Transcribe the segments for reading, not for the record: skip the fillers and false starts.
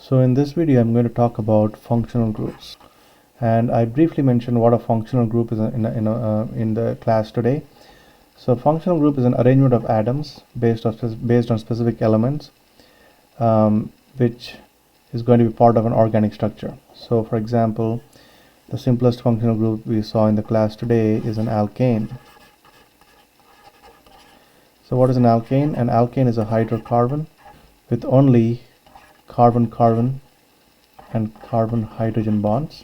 So in this video I'm going to talk about functional groups, and I briefly mentioned what a functional group is in the class today. So functional group is an arrangement of atoms based on specific elements, which is going to be part of an organic structure. So for example, the simplest functional group we saw in the class today is an alkane. So what is an alkane? An alkane is a hydrocarbon with only carbon-carbon and carbon-hydrogen bonds,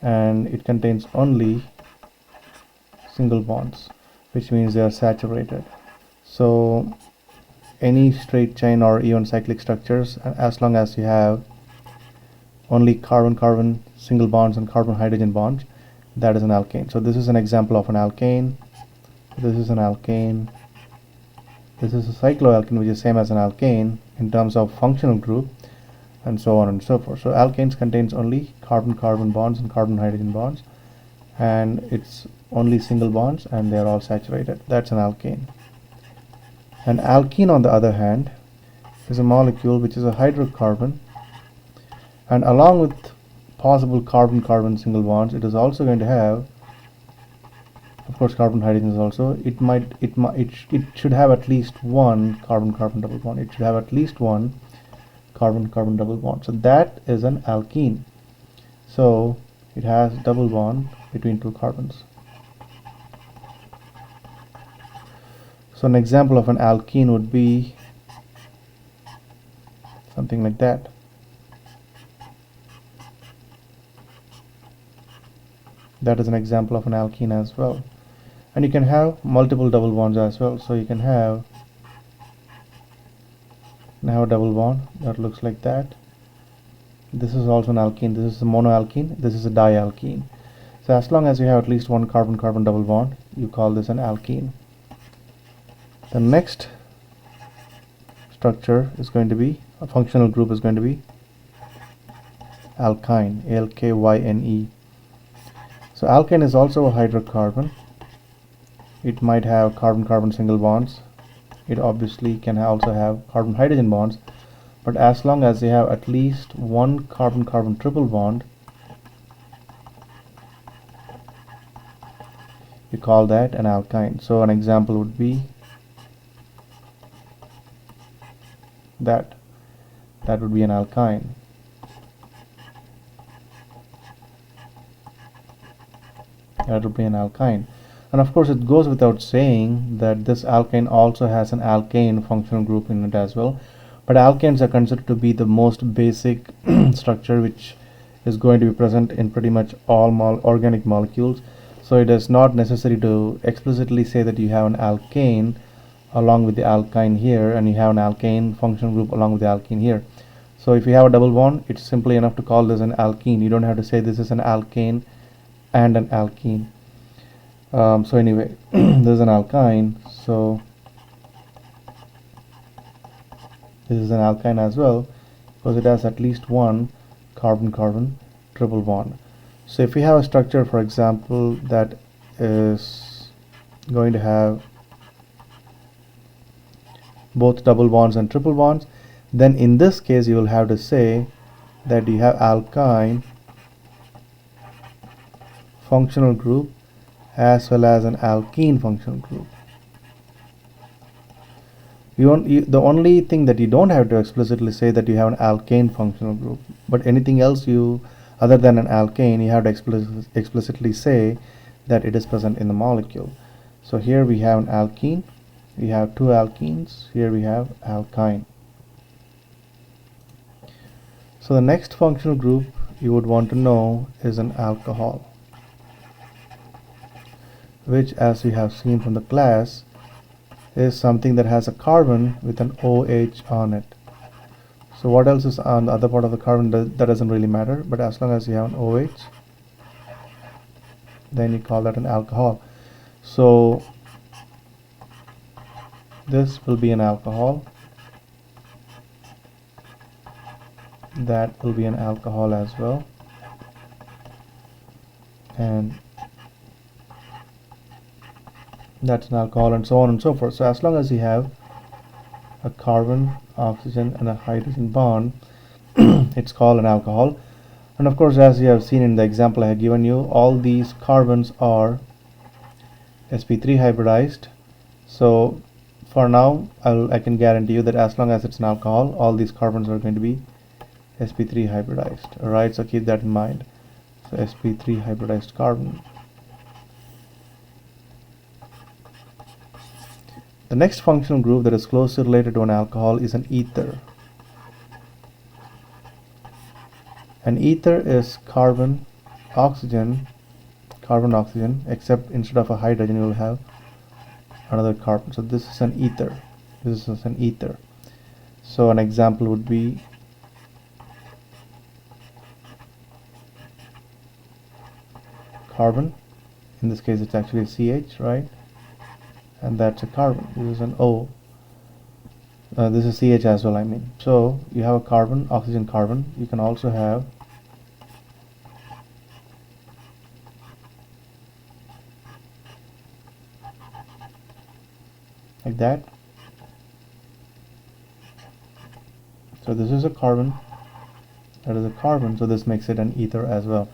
and it contains only single bonds, which means they are saturated. So any straight chain or even cyclic structures, as long as you have only carbon-carbon single bonds and carbon-hydrogen bonds, that is an alkane. So this is an example of an alkane. This is an alkane. This is a cycloalkane, which is same as an alkane in terms of functional group, and so on and so forth. So alkanes contains only carbon-carbon bonds and carbon-hydrogen bonds, and it's only single bonds, and they are all saturated. That's an alkane. An alkene, on the other hand, is a molecule which is a hydrocarbon, and along with possible carbon-carbon single bonds, it is also going to have, of course, carbon-hydrogens also. It should have at least one carbon-carbon double bond. It should have at least one carbon-carbon double bond. So that is an alkene. So it has double bond between two carbons. So an example of an alkene would be something like that. That is an example of an alkene as well. And you can have multiple double bonds as well. So you can have a double bond that looks like that. This is also an alkene. This is a monoalkene. This is a dialkene. So as long as you have at least one carbon-carbon double bond, you call this an alkene. The next structure is going to be, a functional group is going to be alkyne, Alkyne. So alkyne is also a hydrocarbon. It might have carbon-carbon single bonds. It obviously can also have carbon-hydrogen bonds, but as long as they have at least one carbon-carbon triple bond, you call that an alkyne. So an example would be that would be an alkyne. That would be an alkyne. And of course, it goes without saying that this alkyne also has an alkane functional group in it as well. But alkanes are considered to be the most basic structure which is going to be present in pretty much all organic molecules. So it is not necessary to explicitly say that you have an alkane along with the alkyne here, and you have an alkane functional group along with the alkene here. So if you have a double bond, it's simply enough to call this an alkene. You don't have to say this is an alkane and an alkene. So anyway, this is an alkyne, so this is an alkyne as well, because it has at least one carbon-carbon triple bond. So if we have a structure, for example, that is going to have both double bonds and triple bonds, then in this case you will have to say that you have alkyne functional group as well as an alkene functional group. The only thing that you don't have to explicitly say that you have an alkane functional group, but anything else other than an alkane, you have to explicitly say that it is present in the molecule. So here we have an alkene, we have two alkenes, here we have alkyne. So the next functional group you would want to know is an alcohol, which, as we have seen from the class, is something that has a carbon with an OH on it. So what else is on the other part of the carbon, that doesn't really matter, but as long as you have an OH, then you call that an alcohol. So this will be an alcohol, that will be an alcohol as well, and that's an alcohol, and so on and so forth. So as long as you have a carbon, oxygen, and a hydrogen bond, it's called an alcohol. And of course, as you have seen in the example I have given you, all these carbons are sp3 hybridized. So for now, I can guarantee you that as long as it's an alcohol, all these carbons are going to be sp3 hybridized. Alright, so keep that in mind. So sp3 hybridized carbon. The next functional group that is closely related to an alcohol is an ether. An ether is carbon, oxygen, except instead of a hydrogen you will have another carbon. So this is an ether. This is an ether. So an example would be carbon. In this case it's actually CH, right? And that's a carbon. This is an O. This is CH as well, I mean. So you have a carbon, oxygen, carbon. You can also have like that. So this is a carbon, that is a carbon, so this makes it an ether as well.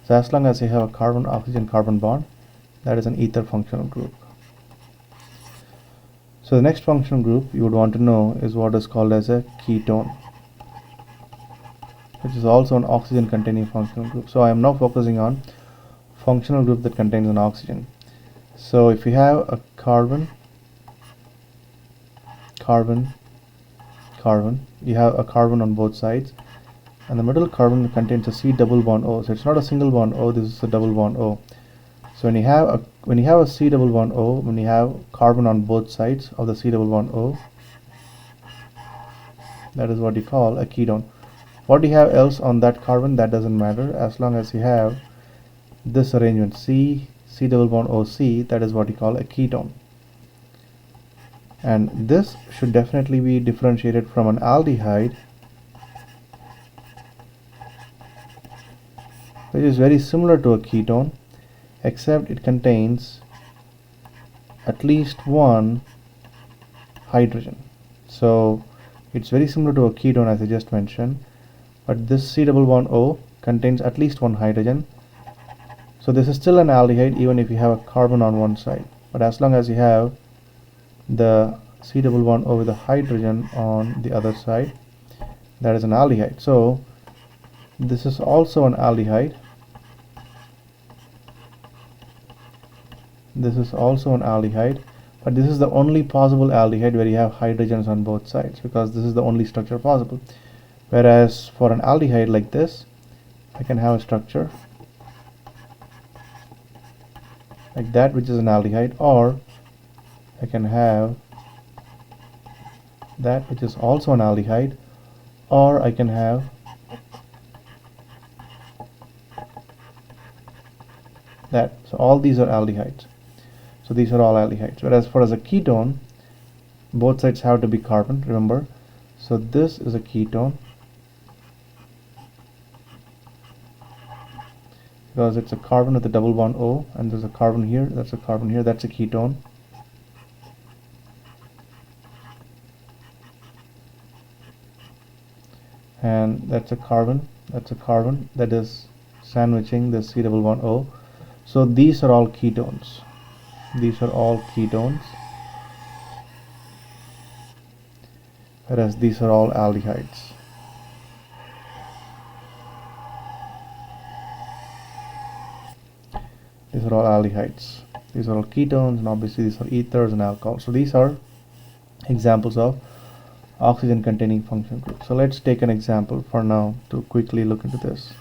So as long as you have a carbon, oxygen, carbon bond, that is an ether functional group. So the next functional group you would want to know is what is called as a ketone, which is also an oxygen containing functional group. So I am now focusing on functional group that contains an oxygen. So if you have a carbon, carbon, carbon, you have a carbon on both sides, and the middle carbon contains a C double bond O. So it's not a single bond O, this is a double bond O. So when you have a C double bond O, when you have carbon on both sides of the C double bond O, that is what you call a ketone. What do you have else on that carbon, that doesn't matter, as long as you have this arrangement C double bond O C, that is what you call a ketone. And this should definitely be differentiated from an aldehyde, which is very similar to a ketone, except it contains at least one hydrogen. So it's very similar to a ketone as I just mentioned, but this C double bond O contains at least one hydrogen. So this is still an aldehyde even if you have a carbon on one side, but as long as you have the C double bond O with a hydrogen on the other side, that is an aldehyde. So this is also an aldehyde. This is also an aldehyde, but this is the only possible aldehyde where you have hydrogens on both sides, because this is the only structure possible. Whereas for an aldehyde like this, I can have a structure like that, which is an aldehyde, or I can have that, which is also an aldehyde, or I can have that. So all these are aldehydes. So these are all aldehydes. Whereas for as a ketone, both sides have to be carbon, remember. So this is a ketone because it's a carbon with a double bond O, and there's a carbon here, that's a carbon here, that's a ketone. And that's a carbon that is sandwiching the C double bond O. So these are all ketones. These are all ketones, whereas these are all aldehydes. These are all aldehydes. These are all ketones, and obviously these are ethers and alcohols. So these are examples of oxygen containing functional groups. So let's take an example for now to quickly look into this.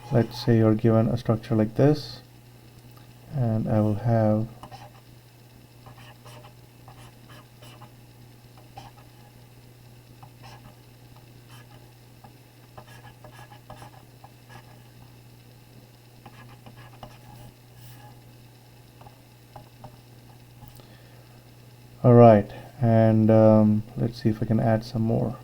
Let's say you're given a structure like this, and I will have alright, and let's see if I can add some more.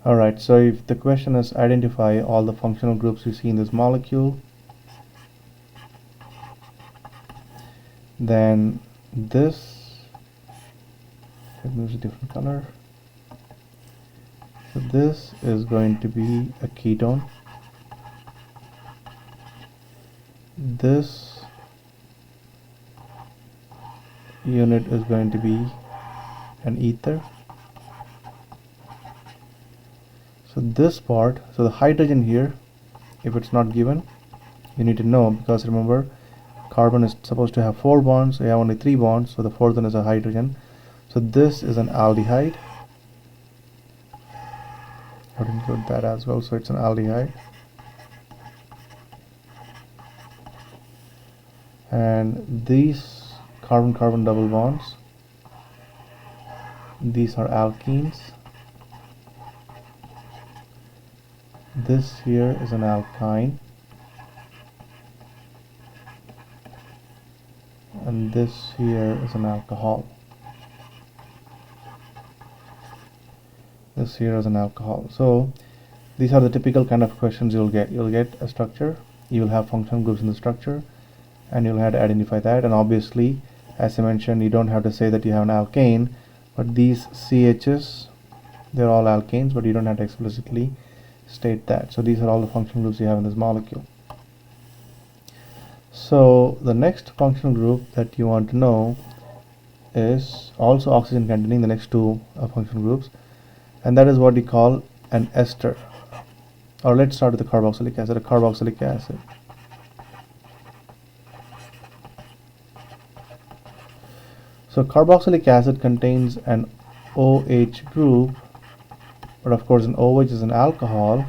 Alright, so if the question is identify all the functional groups you see in this molecule, Then this, let me use a different color. So this is going to be a ketone. This unit is going to be an ether. So this part, so the hydrogen here, if it's not given, you need to know, because remember, carbon is supposed to have 4 bonds, so you have only 3 bonds, so the fourth one is a hydrogen. So this is an aldehyde. I would include that as well, so it's an aldehyde. And these carbon-carbon double bonds, these are alkenes. This here is an alkyne, and this here is an alcohol. This here is an alcohol. So these are the typical kind of questions you'll get. You'll get a structure, you'll have functional groups in the structure, and you'll have to identify that. And obviously, as I mentioned, you don't have to say that you have an alkane, but these CHs, they're all alkanes, but you don't have to explicitly state that. So these are all the functional groups you have in this molecule. So the next functional group that you want to know is also oxygen containing, the next two functional groups, and that is what we call an ester. Or let's start with the carboxylic acid, a carboxylic acid. So carboxylic acid contains an OH group, but of course an OH is an alcohol,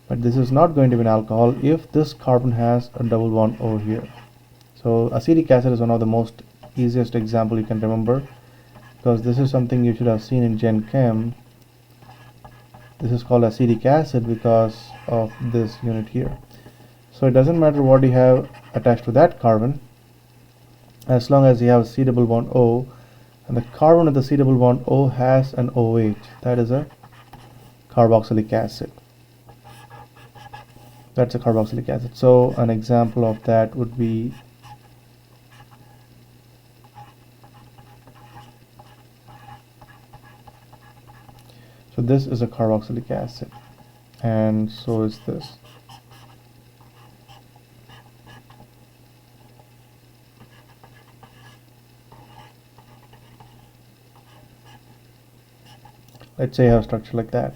but this is not going to be an alcohol if this carbon has a double bond O here. So acetic acid is one of the most easiest example you can remember, because this is something you should have seen in Gen Chem. This is called acetic acid because of this unit here. So it doesn't matter what you have attached to that carbon, as long as you have a C double bond O, and the carbon with the C double bond O has an OH, that is a carboxylic acid. That's a carboxylic acid. So an example of that would be so this is a carboxylic acid, and so is this. Let's say you have a structure like that.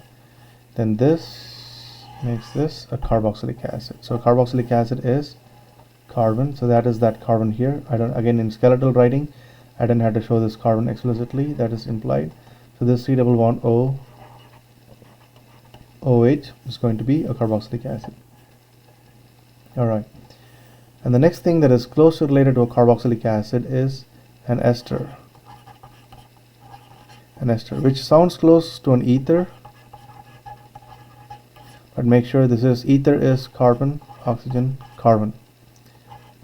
Then this makes this a carboxylic acid. So carboxylic acid is carbon, so that is that carbon here. I don't, again in skeletal writing, I don't have to show this carbon explicitly, that is implied. So this C double bond O OH is going to be a carboxylic acid. Alright, and the next thing that is closely related to a carboxylic acid is an ester. An ester, which sounds close to an ether, but make sure this is, ether is carbon, oxygen, carbon.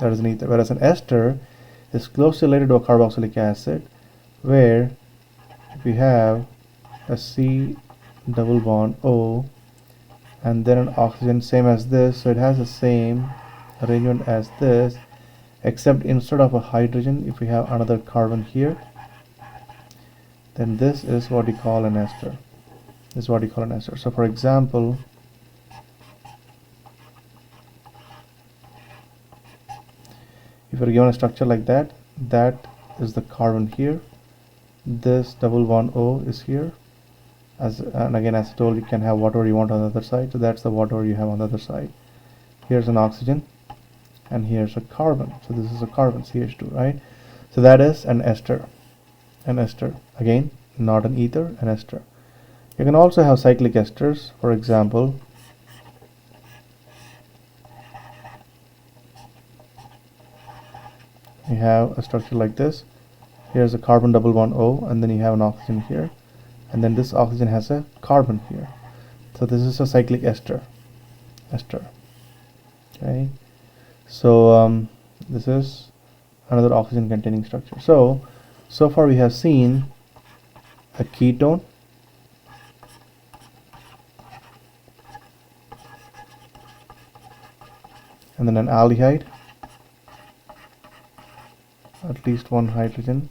That is an ether. Whereas an ester is closely related to a carboxylic acid, where if we have a C double bond O and then an oxygen same as this, so it has the same arrangement as this, except instead of a hydrogen, if we have another carbon here, then this is what we call an ester. This is what we call an ester. So for example, if you're given a structure like that, that is the carbon here, this double bond O is here, and again as I told, you can have whatever you want on the other side, so that's the whatever you have on the other side. Here's an oxygen and here's a carbon, so this is a carbon, CH2, right? So that is an ester. An ester, again not an ether, an ester. You can also have cyclic esters. For example, you have a structure like this. Here's a carbon double bond O, and then you have an oxygen here, and then this oxygen has a carbon here. So this is a cyclic ester. Okay, so this is another oxygen containing structure. So far we have seen a ketone, and then an aldehyde, at least one hydrogen,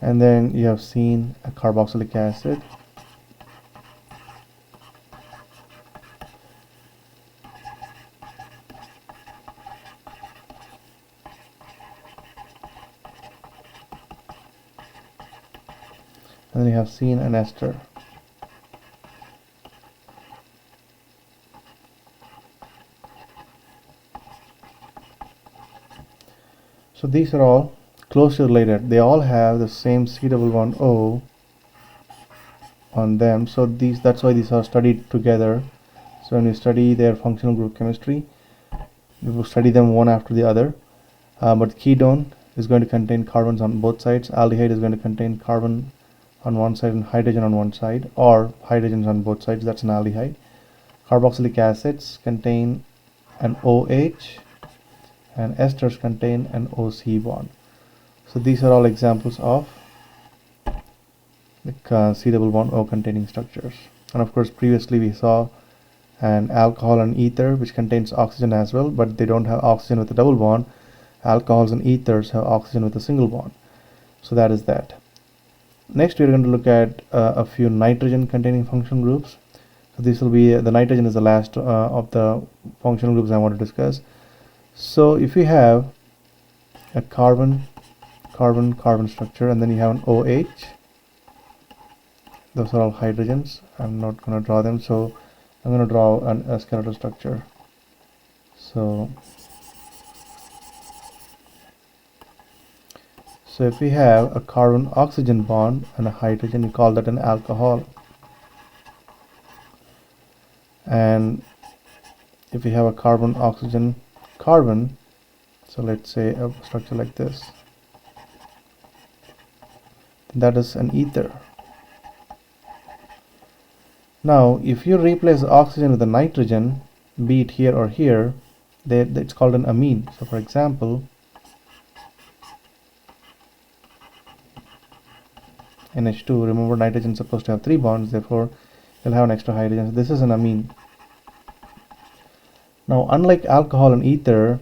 and then you have seen a carboxylic acid, and then you have seen an ester. So these are all closely related. They all have the same C11O on them. So that's why these are studied together. So when we study their functional group chemistry, we will study them one after the other. But ketone is going to contain carbons on both sides. Aldehyde is going to contain carbon on one side and hydrogen on one side, or hydrogens on both sides. That's an aldehyde. Carboxylic acids contain an OH, and esters contain an OC bond. So these are all examples of the C11O containing structures. And of course, previously we saw an alcohol and ether, which contains oxygen as well, but they don't have oxygen with a double bond. Alcohols and ethers have oxygen with a single bond. So that is that. Next, we're going to look at a few nitrogen containing functional groups. So this will be the nitrogen is the last of the functional groups I want to discuss. So if you have a carbon structure, and then you have an OH, those are all hydrogens. I'm not going to draw them, so I'm going to draw a skeletal structure. So if we have a carbon oxygen bond and a hydrogen, we call that an alcohol. And if we have a carbon oxygen carbon, so let's say a structure like this, that is an ether. Now if you replace the oxygen with a nitrogen, be it here or here, it's called an amine. So for example, NH2, remember nitrogen is supposed to have 3 bonds, therefore you'll have an extra hydrogen. So this is an amine. Now unlike alcohol and ether,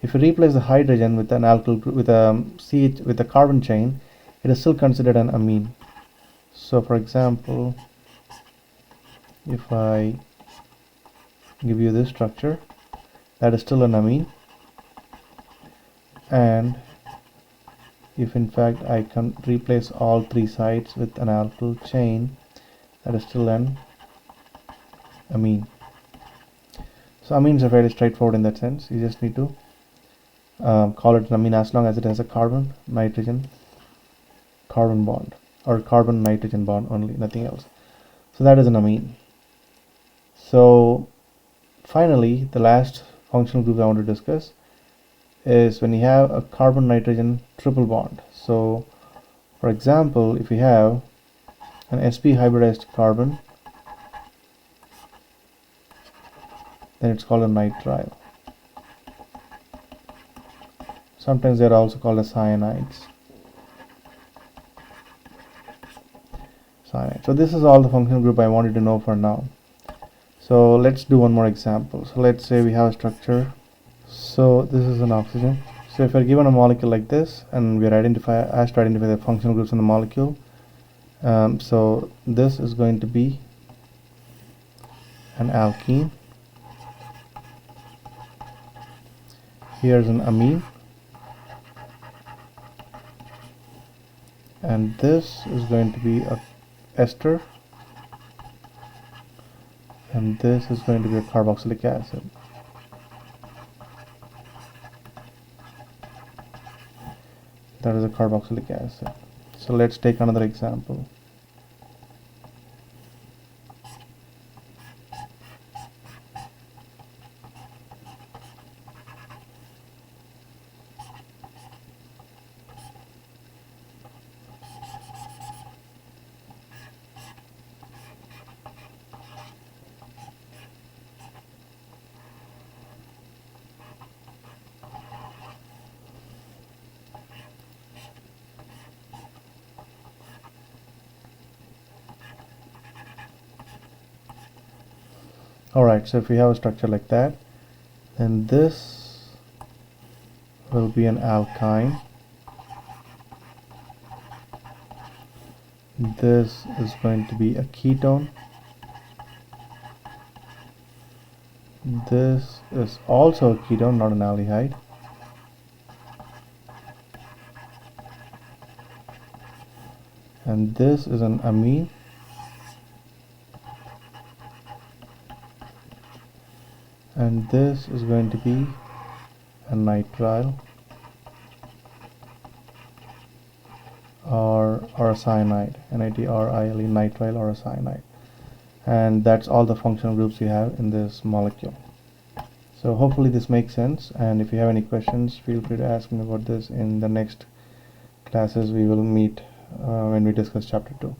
if you replace the hydrogen with an alkyl group, with a carbon chain, it is still considered an amine. So for example, if I give you this structure, that is still an amine. And if in fact I can replace all 3 sides with an alkyl chain, that is still an amine. So amines are very straightforward in that sense. You just need to call it an amine as long as it has a carbon nitrogen carbon bond, or carbon nitrogen bond only, nothing else. So that is an amine. So finally, the last functional group I want to discuss is when you have a carbon nitrogen triple bond. So for example, if you have an sp hybridized carbon, then it's called a nitrile. Sometimes they are also called as cyanides. So this is all the functional group I wanted to know for now. So let's do one more example. So let's say we have a structure. So this is an oxygen. So if we're given a molecule like this, and we're asked to identify the functional groups in the molecule, so this is going to be an alkene. Here's an amine, and this is going to be a ester, and this is going to be a carboxylic acid. That is a carboxylic acid. So let's take another example. Alright, so if we have a structure like that, then this will be an alkyne. This is going to be a ketone. This is also a ketone, not an aldehyde. And this is an amine. And this is going to be a nitrile or a cyanide, NiTrile, nitrile or a cyanide. And that's all the functional groups you have in this molecule. So hopefully this makes sense, and if you have any questions, feel free to ask me about this in the next classes we will meet when we discuss chapter 2.